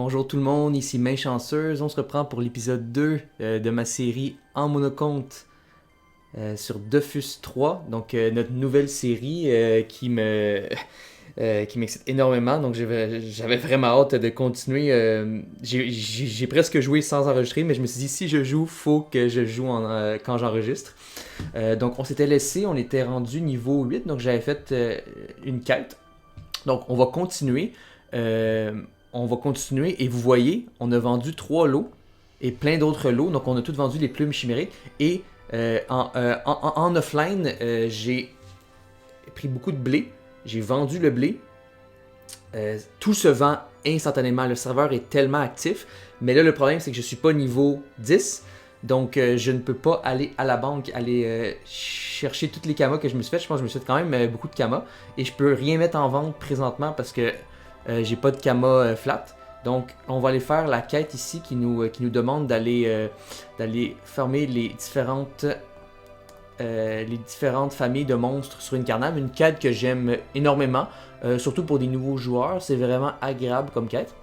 Bonjour tout le monde, ici Main Chanceuse. On se reprend pour l'épisode 2 de ma série en monocompte sur Dofus 3. Donc notre nouvelle série qui m'excite énormément. Donc j'avais vraiment hâte de continuer. J'ai presque joué sans enregistrer, mais je me suis dit si je joue, faut que je joue quand j'enregistre. Donc on s'était laissé, on était rendu niveau 8, donc j'avais fait une quête. Donc on va continuer. On va continuer et vous voyez, on a vendu 3 lots et plein d'autres lots. Donc on a tous vendu les plumes chimériques. Et en offline, j'ai pris beaucoup de blé. J'ai vendu le blé. Tout se vend instantanément. Le serveur est tellement actif. Mais là, le problème, c'est que je ne suis pas niveau 10. Donc, je ne peux pas aller à la banque, aller chercher toutes les kamas que je me suis fait. Je pense que je me suis fait quand même beaucoup de kamas. Et je peux rien mettre en vente présentement parce que j'ai pas de kama flat. Donc, on va aller faire la quête ici qui nous demande d'aller fermer les différentes familles de monstres sur une carnave. Une quête que j'aime énormément, surtout pour des nouveaux joueurs. C'est vraiment agréable comme quête.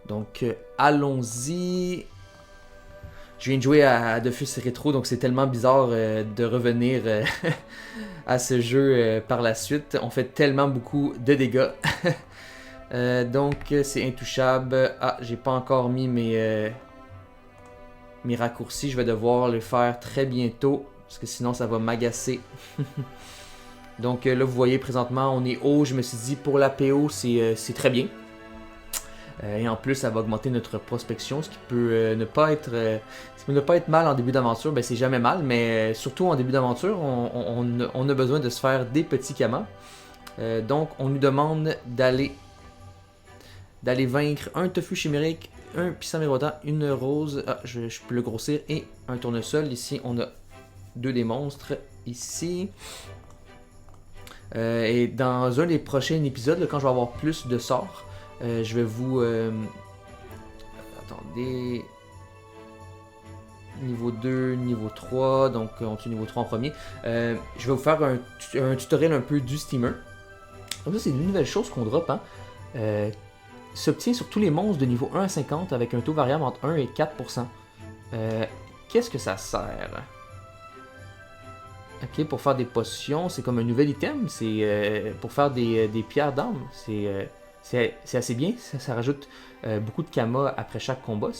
Donc, allons-y. Je viens de jouer à Dofus Rétro, donc c'est tellement bizarre de revenir à ce jeu par la suite. On fait tellement beaucoup de dégâts. Donc, c'est intouchable. Ah, j'ai pas encore mis mes raccourcis. Je vais devoir le faire très bientôt, parce que sinon ça va m'agacer. Donc là, vous voyez présentement, on est haut. Je me suis dit, pour la PO, c'est très bien. Et en plus, ça va augmenter notre prospection, ce qui peut ne pas être mal en début d'aventure. Ben, c'est jamais mal, mais surtout en début d'aventure, on a besoin de se faire des petits kamas. Donc, on nous demande d'aller vaincre un tofu chimérique, un puissant miroitant, une rose, je peux le grossir, et un tournesol. Ici, on a 2 des monstres, ici. Et dans un des prochains épisodes, là, quand je vais avoir plus de sorts, je vais vous... attendez... Niveau 2, niveau 3, donc on tue niveau 3 en premier. Je vais vous faire un tutoriel un peu du steamer. Donc ça, c'est une nouvelle chose qu'on drop, hein. S'obtient sur tous les monstres de niveau 1 à 50 avec un taux variable entre 1 et 4%. Qu'est-ce que ça sert? Ok, pour faire des potions, c'est comme un nouvel item. C'est pour faire des pierres d'âme. C'est assez bien. Ça rajoute beaucoup de kama après chaque combat.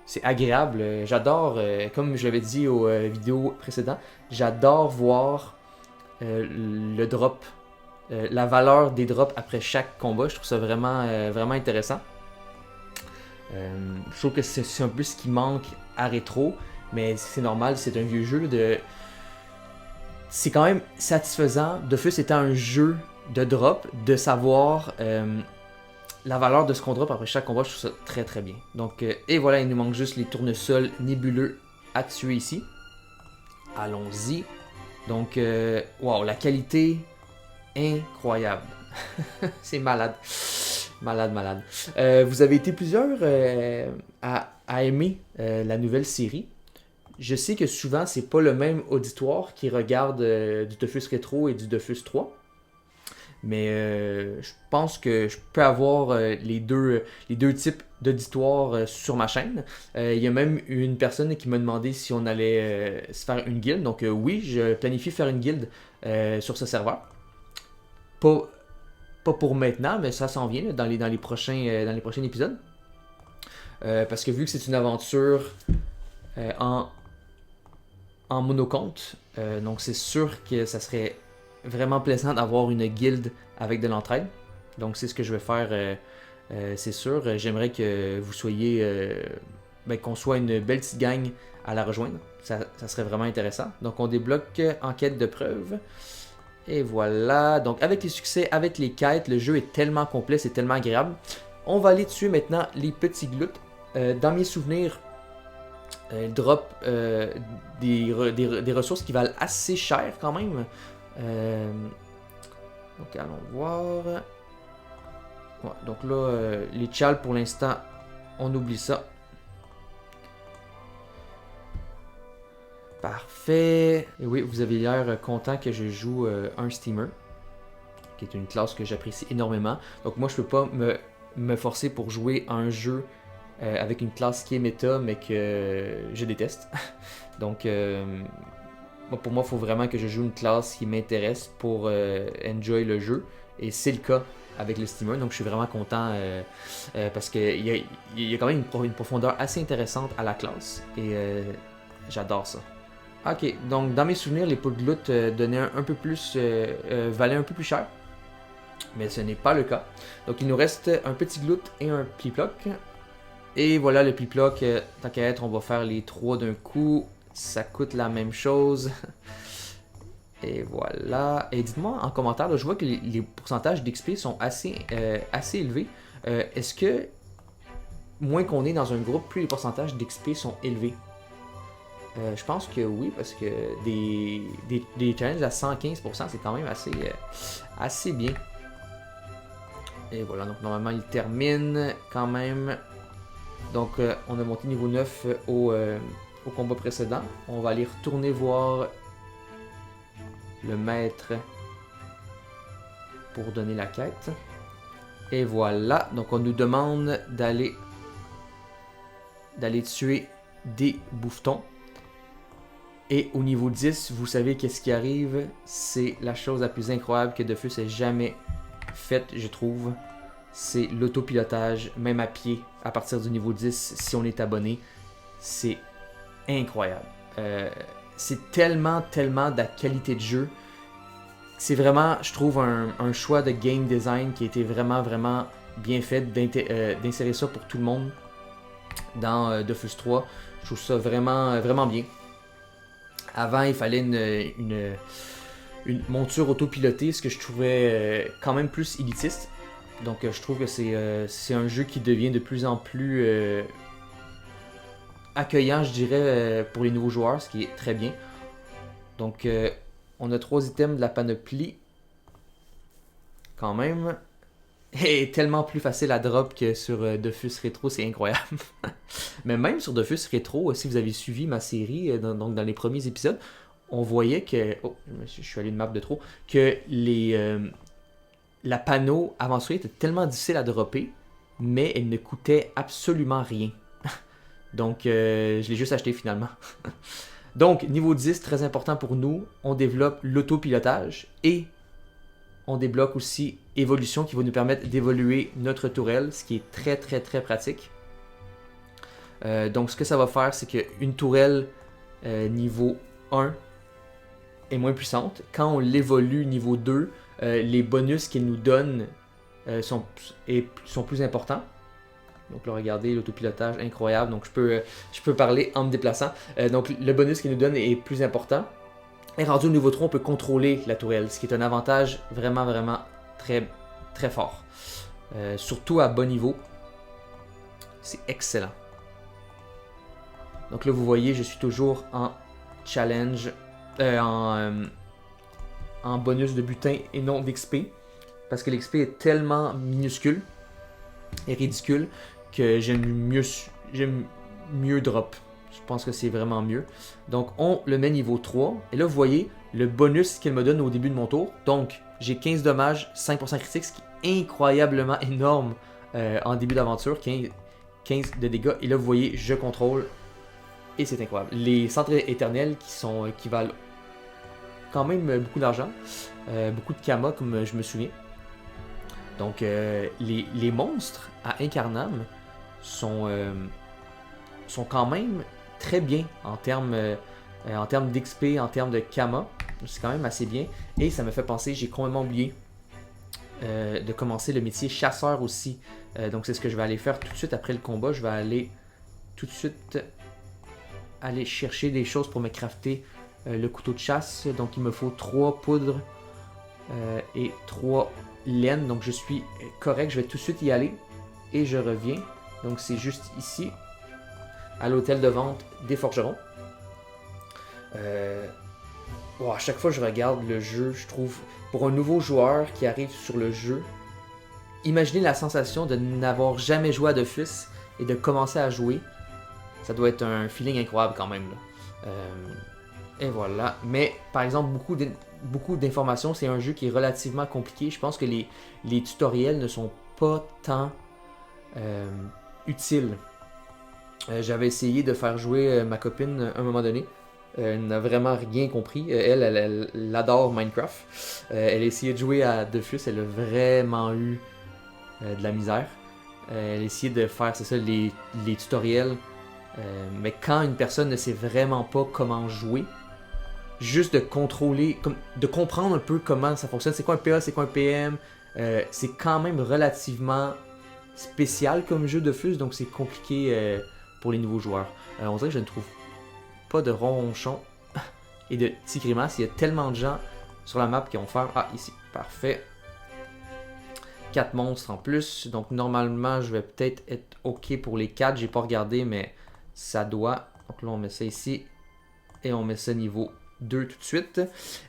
C'est agréable. J'adore, comme je l'avais dit aux vidéos précédentes, j'adore voir le drop. La valeur des drops après chaque combat. Je trouve ça vraiment intéressant. Je trouve que c'est un peu ce qui manque à Rétro, mais c'est normal, c'est un vieux jeu. C'est quand même satisfaisant, Dofus étant un jeu de drop, de savoir la valeur de ce qu'on drop après chaque combat. Je trouve ça très très bien. Donc, et voilà, il nous manque juste les tournesols nébuleux à tuer ici. Allons-y. Donc, wow, la qualité... incroyable. C'est malade. Malade. Vous avez été plusieurs à aimer la nouvelle série. Je sais que souvent, c'est pas le même auditoire qui regarde du Dofus Rétro et du Dofus 3. Mais je pense que je peux avoir les deux types d'auditoires sur ma chaîne. Il y a même une personne qui m'a demandé si on allait se faire une guilde. Donc oui, je planifie faire une guilde sur ce serveur. Pas pour maintenant, mais ça s'en vient là, dans les prochains épisodes. Parce que vu que c'est une aventure en monocompte, donc c'est sûr que ça serait vraiment plaisant d'avoir une guilde avec de l'entraide. Donc c'est ce que je vais faire, c'est sûr. J'aimerais que vous soyez, qu'on soit une belle petite gang à la rejoindre. Ça serait vraiment intéressant. Donc on débloque enquête de preuve. Et voilà, donc avec les succès, avec les quêtes, le jeu est tellement complet, c'est tellement agréable. On va aller tuer maintenant les petits glouttes. Dans mes souvenirs, ils drop des ressources qui valent assez cher quand même. Donc allons voir. Ouais, donc là, les tchals pour l'instant, on oublie ça. Parfait. Et oui, vous avez l'air content que je joue un steamer, qui est une classe que j'apprécie énormément. Donc moi, je peux pas me me forcer pour jouer à un jeu avec une classe qui est méta, mais que je déteste. Donc, pour moi, il faut vraiment que je joue une classe qui m'intéresse pour enjoy le jeu. Et c'est le cas avec le steamer. Donc, je suis vraiment content parce qu'il y a quand même une profondeur assez intéressante à la classe. Et j'adore ça. Ok, donc dans mes souvenirs, les pots de gloutte donnaient un peu plus, valaient un peu plus cher. Mais ce n'est pas le cas. Donc, il nous reste un petit gloutte et un pli-ploc. Et voilà le pli-ploc. Tant qu'à être, on va faire les 3 d'un coup. Ça coûte la même chose. Et voilà. Et dites-moi en commentaire, là, je vois que les pourcentages d'XP sont assez élevés. Est-ce que, moins qu'on est dans un groupe, plus les pourcentages d'XP sont élevés? Je pense que oui, parce que des challenges à 115%, c'est quand même assez bien. Et voilà, donc normalement il termine quand même. Donc on a monté niveau 9 au combat précédent. On va aller retourner voir le maître pour donner la quête. Et voilà, donc on nous demande d'aller tuer des bouffetons. Et au niveau 10, vous savez qu'est-ce qui arrive? C'est la chose la plus incroyable que Dofus ait jamais faite, je trouve. C'est l'autopilotage, même à pied, à partir du niveau 10, si on est abonné. C'est incroyable. C'est tellement de la qualité de jeu. C'est vraiment, je trouve, un choix de game design qui a été vraiment bien fait d'insérer ça pour tout le monde dans Dofus 3. Je trouve ça vraiment bien. Avant, il fallait une monture autopilotée, ce que je trouvais quand même plus élitiste. Donc, je trouve que c'est un jeu qui devient de plus en plus accueillant, je dirais, pour les nouveaux joueurs, ce qui est très bien. Donc, on a 3 items de la panoplie. Quand même. Et tellement plus facile à drop que sur Dofus Retro, c'est incroyable. Mais même sur Dofus Retro, si vous avez suivi ma série, donc dans les premiers épisodes, on voyait que... Oh, je suis allé une map de trop. Que la panneau aventurier était tellement difficile à dropper, mais elle ne coûtait absolument rien. Donc, je l'ai juste acheté finalement. Donc, niveau 10, très important pour nous, on développe l'autopilotage et on débloque aussi évolution qui va nous permettre d'évoluer notre tourelle, ce qui est très pratique. Donc, ce que ça va faire, c'est qu'une tourelle niveau 1 est moins puissante. Quand on l'évolue niveau 2, les bonus qu'elle nous donne sont plus importants. Donc là, regardez, l'autopilotage, incroyable. Donc je peux parler en me déplaçant. Donc le bonus qu'il nous donne est plus important. Et rendu au niveau 3, on peut contrôler la tourelle, ce qui est un avantage vraiment très fort. Surtout à bas niveau. C'est excellent. Donc là, vous voyez, je suis toujours en challenge, en bonus de butin et non d'XP. Parce que l'XP est tellement minuscule et ridicule que j'aime mieux drop. Je pense que c'est vraiment mieux. Donc, on le met niveau 3. Et là, vous voyez le bonus qu'elle me donne au début de mon tour. Donc, j'ai 15 dommages, 5% critique, ce qui est incroyablement énorme en début d'aventure. 15 de dégâts. Et là, vous voyez, je contrôle. Et c'est incroyable. Les centres éternels qui valent quand même beaucoup d'argent. Beaucoup de Kama, comme je me souviens. Donc, les monstres à Incarnam sont quand même très bien en termes d'XP, en termes de Kama. C'est quand même assez bien. Et ça me fait penser, j'ai complètement oublié de commencer le métier chasseur aussi. Donc, c'est ce que je vais aller faire tout de suite après le combat. Je vais aller tout de suite aller chercher des choses pour me crafter le couteau de chasse. Donc, il me faut 3 poudres et 3 laines. Donc, je suis correct. Je vais tout de suite y aller. Et je reviens. Donc, c'est juste ici, à l'hôtel de vente des forgerons. À chaque fois que je regarde le jeu, je trouve, pour un nouveau joueur qui arrive sur le jeu, imaginez la sensation de n'avoir jamais joué à Dofus et de commencer à jouer. Ça doit être un feeling incroyable quand même, là. Et voilà. Mais, par exemple, beaucoup d'informations, c'est un jeu qui est relativement compliqué. Je pense que les tutoriels ne sont pas tant euh, utile. J'avais essayé de faire jouer ma copine à un moment donné. Elle n'a vraiment rien compris. Elle adore Minecraft. Elle a essayé de jouer à Dofus. Elle a vraiment eu de la misère. Elle a essayé de faire, c'est ça, les tutoriels. Mais quand une personne ne sait vraiment pas comment jouer, juste de contrôler, de comprendre un peu comment ça fonctionne, c'est quoi un PA, c'est quoi un PM, c'est quand même relativement spécial comme jeu Dofus, donc c'est compliqué pour les nouveaux joueurs. On dirait que je ne trouve pas de ronchon et de petits grimaces. Il y a tellement de gens sur la map qui vont faire... Ah, ici, parfait. 4 monstres en plus, donc normalement je vais peut-être être ok pour les 4, j'ai pas regardé mais ça doit, donc là on met ça ici et on met ça niveau 2 tout de suite.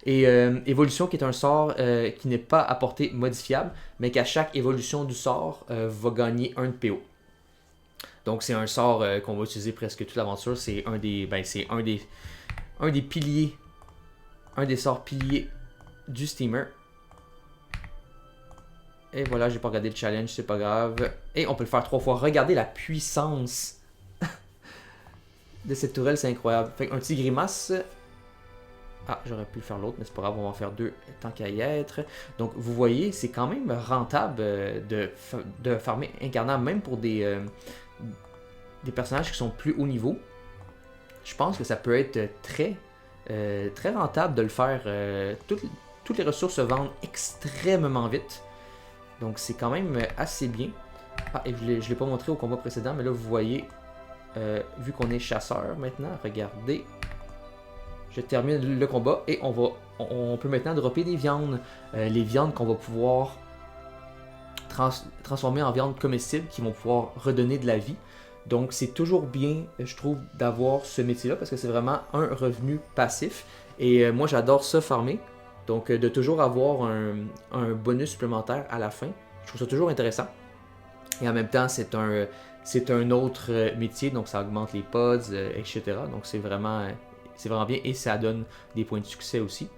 Et évolution qui est un sort qui n'est pas à portée modifiable, mais qu'à chaque évolution du sort va gagner 1 de PO. Donc c'est un sort qu'on va utiliser presque toute l'aventure, c'est un des piliers, un des sorts piliers du steamer. Et voilà, j'ai pas regardé le challenge, c'est pas grave. Et on peut le faire 3 fois. Regardez la puissance de cette tourelle, c'est incroyable. Fait un petit grimace. Ah, j'aurais pu faire l'autre, mais c'est pas grave, on va en faire 2 tant qu'à y être. Donc, vous voyez, c'est quand même rentable de farmer incarnat, même pour des personnages qui sont plus haut niveau. Je pense que ça peut être très rentable de le faire. Toutes les ressources se vendent extrêmement vite. Donc c'est quand même assez bien. Ah, et je ne l'ai pas montré au combat précédent, mais là vous voyez, vu qu'on est chasseur maintenant, regardez. Je termine le combat et on peut maintenant dropper des viandes. Les viandes qu'on va pouvoir transformer en viande comestible qui vont pouvoir redonner de la vie. Donc c'est toujours bien, je trouve, d'avoir ce métier-là parce que c'est vraiment un revenu passif. Et moi j'adore ça farmer. Donc, de toujours avoir un bonus supplémentaire à la fin, je trouve ça toujours intéressant. Et en même temps, c'est un autre métier, donc ça augmente les pods, etc. Donc, c'est vraiment bien et ça donne des points de succès aussi.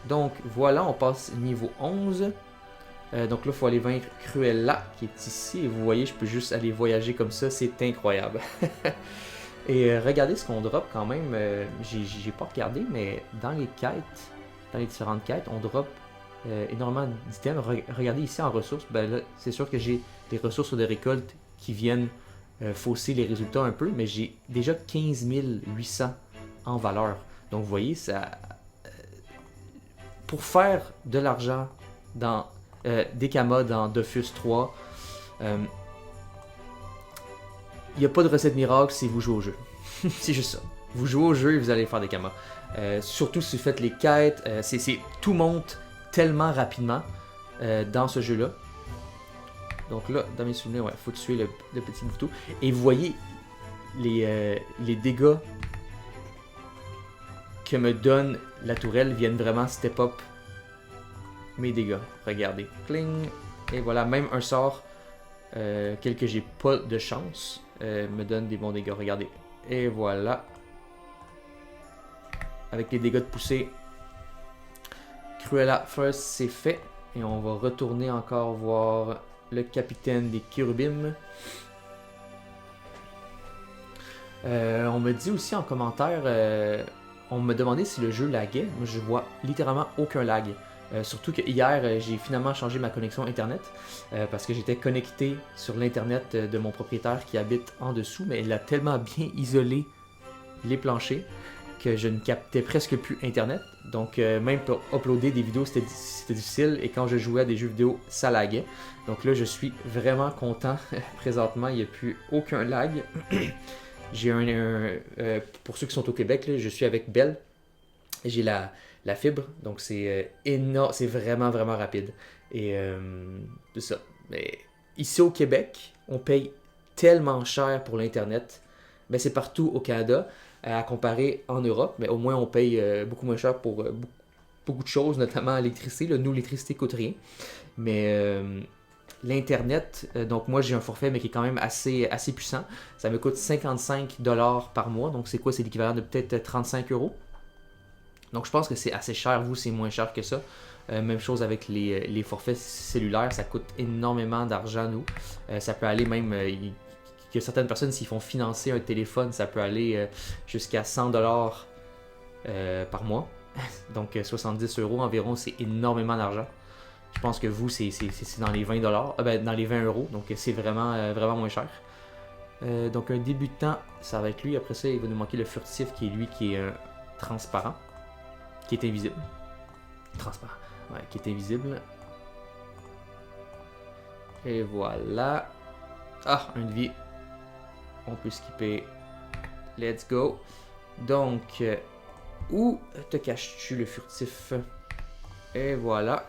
Donc, voilà, on passe niveau 11. Donc là, il faut aller vaincre Cruella, qui est ici. Et vous voyez, je peux juste aller voyager comme ça, c'est incroyable. Et regardez ce qu'on drop quand même. J'ai pas regardé, mais dans les quêtes... Dans les différentes quêtes, on drop énormément d'items. Regardez ici en ressources, ben là, c'est sûr que j'ai des ressources de récolte qui viennent fausser les résultats un peu, mais j'ai déjà 15 800 en valeur. Donc vous voyez, ça, pour faire de l'argent dans des kamas dans Dofus 3, il n'y a pas de recette miracle si vous jouez au jeu. C'est juste ça. Vous jouez au jeu et vous allez faire des kamas. Surtout si vous faites les quêtes, tout monte tellement rapidement dans ce jeu-là. Donc là, dans mes souvenirs, il faut tuer le petit bouton. Et vous voyez les dégâts que me donne la tourelle viennent vraiment step up mes dégâts. Regardez, cling. Et voilà, même un sort quel que j'ai pas de chance me donne des bons dégâts. Regardez. Et voilà. Avec les dégâts de poussée. Cruella First, c'est fait. Et on va retourner encore voir le capitaine des Cherubim. On me dit aussi en commentaire, on me demandait si le jeu laguait. Moi, je vois littéralement aucun lag. Surtout que hier, j'ai finalement changé ma connexion internet parce que j'étais connecté sur l'internet de mon propriétaire qui habite en dessous, mais il a tellement bien isolé les planchers que je ne captais presque plus internet. Donc même pour uploader des vidéos, c'était difficile. Et quand je jouais à des jeux vidéo, ça laguait. Donc là, je suis vraiment content. Présentement, il n'y a plus aucun lag. J'ai pour ceux qui sont au Québec, là, je suis avec Bell. J'ai la fibre. Donc c'est énorme. C'est vraiment, vraiment rapide. Et c'est ça. Mais ici au Québec, on paye tellement cher pour l'Internet. Mais c'est partout au Canada. À comparer en Europe, mais au moins on paye beaucoup moins cher pour beaucoup de choses, notamment l'électricité. Là, nous, l'électricité coûte rien. Mais l'Internet, donc moi j'ai un forfait, mais qui est quand même assez puissant. Ça me coûte 55$ par mois. Donc c'est quoi? C'est l'équivalent de peut-être 35 euros. Donc je pense que c'est assez cher. Vous, c'est moins cher que ça. Même chose avec les forfaits cellulaires, ça coûte énormément d'argent, nous. Ça peut aller même, que certaines personnes, s'ils font financer un téléphone, ça peut aller jusqu'à 100$ par mois. Donc 70 € environ, c'est énormément d'argent. Je pense que vous, c'est dans les 20$, dans les 20€, donc c'est vraiment moins cher. Donc un débutant, ça va être lui. Après ça, il va nous manquer le furtif qui est lui qui est transparent, qui est invisible. Transparent, ouais, qui est invisible. Et voilà. Ah, une vie. On peut skipper. Let's go. Donc, où te caches-tu le furtif? Et voilà.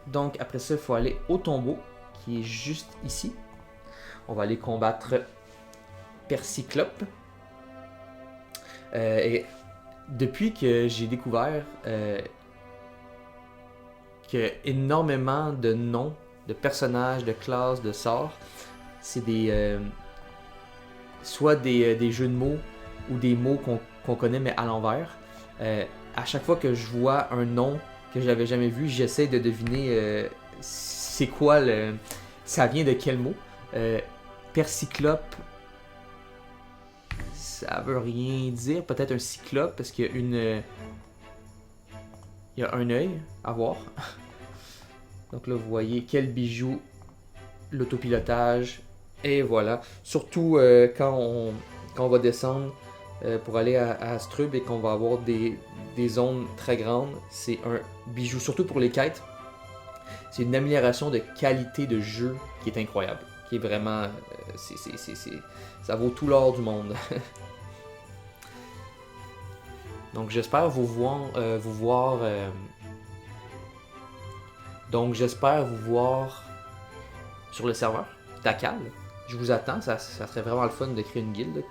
Donc, après ça, il faut aller au tombeau, qui est juste ici. On va aller combattre Percyclope. Et depuis que j'ai découvert que énormément de noms, de personnages, de classes, de sorts, c'est soit des jeux de mots ou des mots qu'on connaît mais à l'envers. À chaque fois que je vois un nom que je n'avais jamais vu, j'essaie de deviner c'est quoi ça vient de quel mot. Percyclope, ça veut rien dire. Peut-être un cyclope parce qu'il y a un œil à voir. Donc là, vous voyez quel bijou, l'autopilotage, et voilà. Surtout quand on va descendre pour aller à Astrub et qu'on va avoir des zones très grandes, c'est un bijou, surtout pour les quêtes. C'est une amélioration de qualité de jeu qui est incroyable, qui est vraiment, ça vaut tout l'or du monde. Donc j'espère vous voir, donc j'espère vous voir sur le serveur d'Akal. Je vous attends, ça serait vraiment le fun de créer une guilde.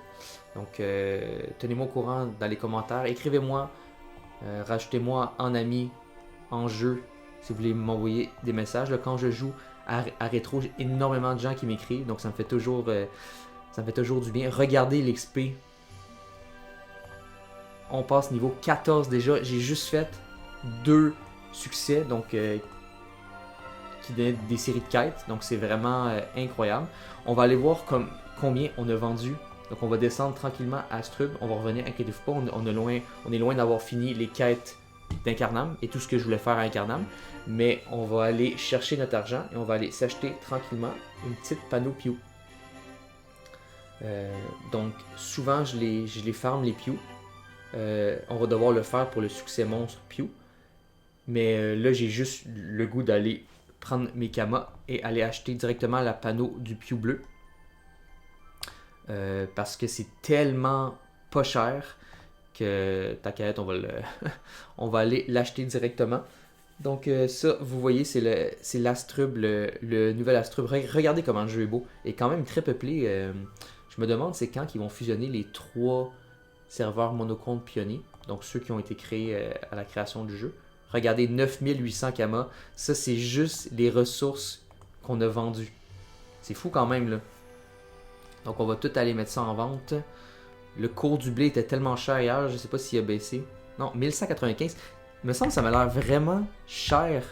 Donc tenez-moi au courant dans les commentaires, écrivez-moi, rajoutez-moi en ami, en jeu, si vous voulez m'envoyer des messages. Là, quand je joue à rétro, j'ai énormément de gens qui m'écrivent, donc ça me fait toujours du bien. Regardez l'XP. On passe niveau 14 déjà. J'ai juste fait 2 succès, donc qui donnaient des séries de quêtes. Donc c'est vraiment incroyable. On va aller voir combien on a vendu. Donc on va descendre tranquillement à Astrub. On va revenir, inquiétez-vous pas, on est loin d'avoir fini les quêtes d'Incarnam et tout ce que je voulais faire à Incarnam. Mais on va aller chercher notre argent et on va aller s'acheter tranquillement une petite panneau Pew. Donc souvent je les farm les Pew. On va devoir le faire pour le succès monstre Pew. Mais là, j'ai juste le goût d'aller prendre mes kamas et aller acheter directement la panneau du Pew bleu. Parce que c'est tellement pas cher que t'inquiète, on va aller l'acheter directement. Donc ça, vous voyez, c'est l'Astrub, le nouvel Astrub. Regardez comment le jeu est beau. Et quand même très peuplé. Je me demande c'est quand qu'ils vont fusionner les 3 serveurs monocompte pionniers, donc ceux qui ont été créés à la création du jeu. Regardez, 9800 kamas, ça c'est juste les ressources qu'on a vendues. C'est fou quand même là. Donc on va tout aller mettre ça en vente. Le cours du blé était tellement cher hier, je sais pas s'il a baissé. Non, 1195. Il me semble que ça m'a l'air vraiment cher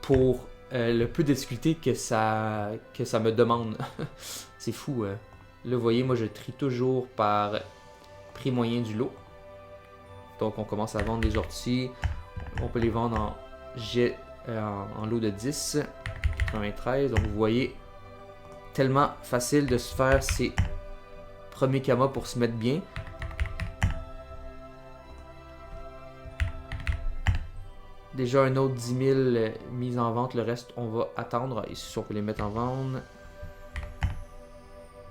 pour le peu de difficulté que ça me demande. C'est fou. Là, vous voyez, moi je trie toujours par prix moyen du lot. Donc on commence à vendre les orties. On peut les vendre en lot de 10, 93. Donc vous voyez, tellement facile de se faire ces premiers kamas pour se mettre bien. Déjà un autre 10 000 mis en vente. Le reste on va attendre. Ici on peut les mettre en vente.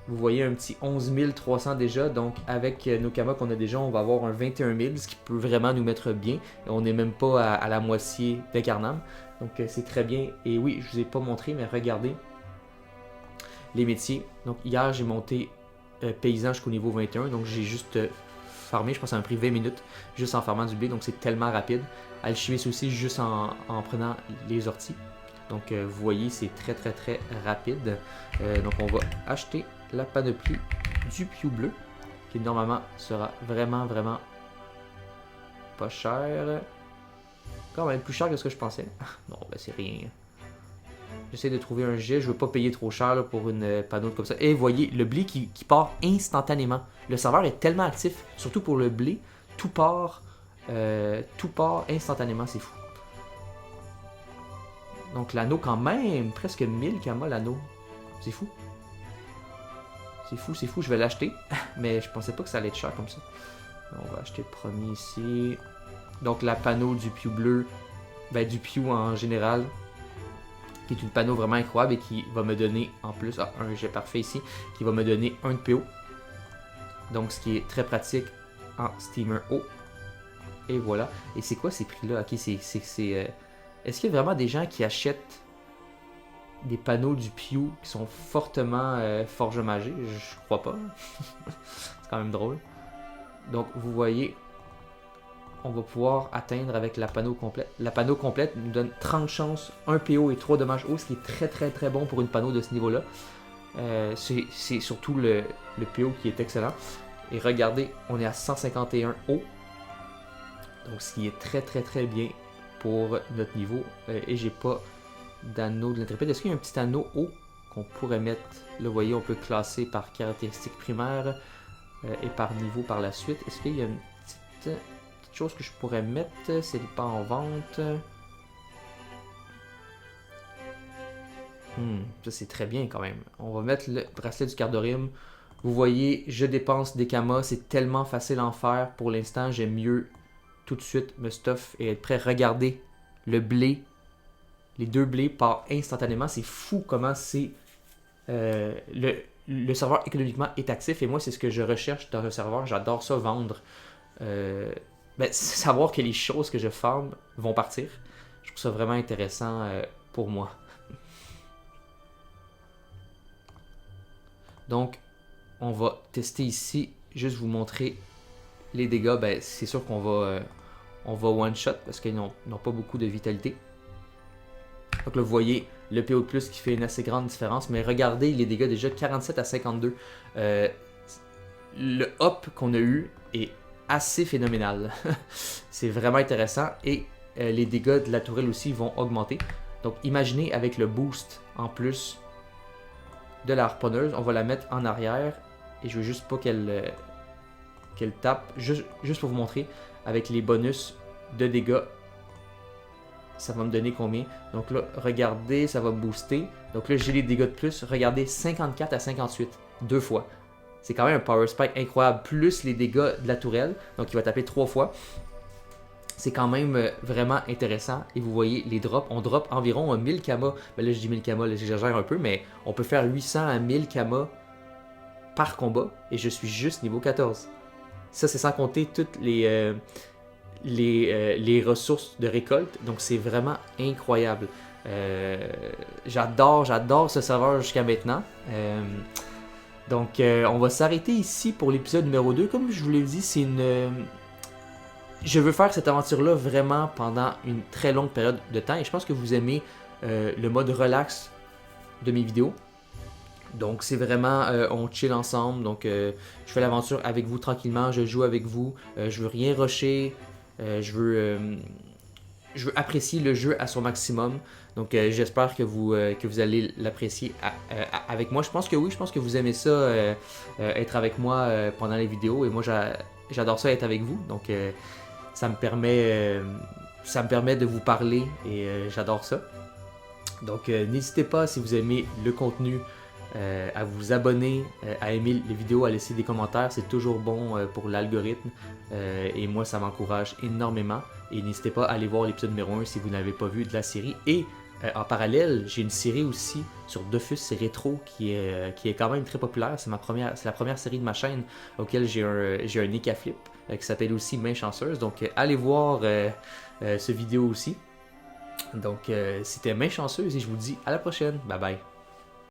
Vous voyez un petit 11 300 déjà, donc avec nos kamas qu'on a déjà, on va avoir un 21 000, ce qui peut vraiment nous mettre bien. Et on n'est même pas à la moitié d'Incarnam, donc c'est très bien. Et oui, je ne vous ai pas montré, mais regardez les métiers. Donc hier, j'ai monté paysan jusqu'au niveau 21, donc j'ai juste farmé, je pense que ça m'a pris 20 minutes, juste en farmant du blé, donc c'est tellement rapide. Alchimiste aussi, juste en prenant les orties. Donc vous voyez, c'est très rapide. Donc on va acheter la panoplie du Pew bleu, qui normalement sera vraiment pas cher. quand même plus cher que ce que je pensais. Non, ben c'est rien. J'essaie de trouver un jet, je veux pas payer trop cher là, pour une panneau comme ça. Et voyez, le blé qui part instantanément. Le serveur est tellement actif, surtout pour le blé, tout part instantanément, c'est fou. Donc l'anneau quand même, presque 1000 kamas l'anneau. C'est fou. C'est fou, je vais l'acheter. Mais je pensais pas que ça allait être cher comme ça. On va acheter le premier ici. Donc la panneau du Pew bleu, ben du Pew en général, qui est une panneau vraiment incroyable et qui va me donner en plus, un jet parfait ici, qui va me donner un de PO. Donc ce qui est très pratique en Steamer O. Et voilà. Et c'est quoi ces prix-là? Ok, est-ce qu'il y a vraiment des gens qui achètent des panneaux du Pew qui sont fortement forgemagés? Je crois pas. C'est quand même drôle. Donc vous voyez, on va pouvoir atteindre avec la panneau complète. La panneau complète nous donne 30 chances, 1 PO et 3 dommages haut, ce qui est très très très bon pour une panneau de ce niveau-là. C'est surtout le PO qui est excellent. Et regardez, on est à 151 haut. Donc ce qui est très très très bien pour notre niveau. Et j'ai pas d'anneau de l'intrépide. Est-ce qu'il y a un petit anneau haut qu'on pourrait mettre? Là, vous voyez, on peut classer par caractéristiques primaires et par niveau par la suite. Est-ce qu'il y a une petite chose que je pourrais mettre? C'est pas en vente. Ça c'est très bien quand même. On va mettre le bracelet du Cardorim. Vous voyez, je dépense des kamas. C'est tellement facile à en faire. Pour l'instant, j'aime mieux tout de suite me stuff et être prêt. Regardez le blé. Les deux blés partent instantanément. C'est fou comment c'est... le serveur économiquement est actif et moi c'est ce que je recherche dans un serveur. J'adore ça, vendre. Savoir que les choses que je farm vont partir. Je trouve ça vraiment intéressant pour moi. Donc on va tester ici. Juste vous montrer les dégâts. Ben, c'est sûr qu'on va one shot parce qu'ils n'ont pas beaucoup de vitalité. Donc là, vous voyez le PO de plus qui fait une assez grande différence. Mais regardez les dégâts déjà, 47 à 52. Le hop qu'on a eu est assez phénoménal. C'est vraiment intéressant. Et les dégâts de la tourelle aussi vont augmenter. Donc imaginez avec le boost en plus de la harponneuse. On va la mettre en arrière. Et je veux juste pas qu'elle tape. Juste pour vous montrer. Avec les bonus de dégâts. Ça va me donner combien? Donc là, regardez, ça va booster. Donc là, j'ai les dégâts de plus. Regardez, 54 à 58. 2 fois. C'est quand même un power spike incroyable. Plus les dégâts de la tourelle. Donc il va taper 3 fois. C'est quand même vraiment intéressant. Et vous voyez, les drops. On drop environ 1000 kamas. Ben là, je dis 1000 kamas, j'exagère un peu. Mais on peut faire 800 à 1000 kamas par combat. Et je suis juste niveau 14. Ça, c'est sans compter toutes les ressources de récolte. Donc c'est vraiment incroyable. J'adore ce serveur jusqu'à maintenant. Donc on va s'arrêter ici pour l'épisode numéro 2. Comme je vous l'ai dit, c'est je veux faire cette aventure-là vraiment pendant une très longue période de temps. Et je pense que vous aimez le mode relax de mes vidéos. Donc c'est vraiment, on chill ensemble. Donc je fais l'aventure avec vous tranquillement. Je joue avec vous. Je veux rien rusher. Je veux apprécier le jeu à son maximum. Donc j'espère que vous allez l'apprécier avec moi. Je pense que oui, je pense que vous aimez ça, être avec moi pendant les vidéos. Et moi j'adore ça être avec vous. Donc ça me permet de vous parler et j'adore ça. Donc n'hésitez pas, si vous aimez le contenu, à vous abonner, à aimer les vidéos, à laisser des commentaires. C'est toujours bon pour l'algorithme et moi ça m'encourage énormément. Et n'hésitez pas à aller voir l'épisode numéro 1 si vous n'avez pas vu de la série. Et en parallèle, j'ai une série aussi sur Dofus Rétro qui est quand même très populaire. C'est la première série de ma chaîne auquel j'ai un Nika Flip qui s'appelle aussi Main Chanceuse. Donc allez voir ce vidéo aussi. Donc c'était Main Chanceuse et je vous dis à la prochaine. Bye bye.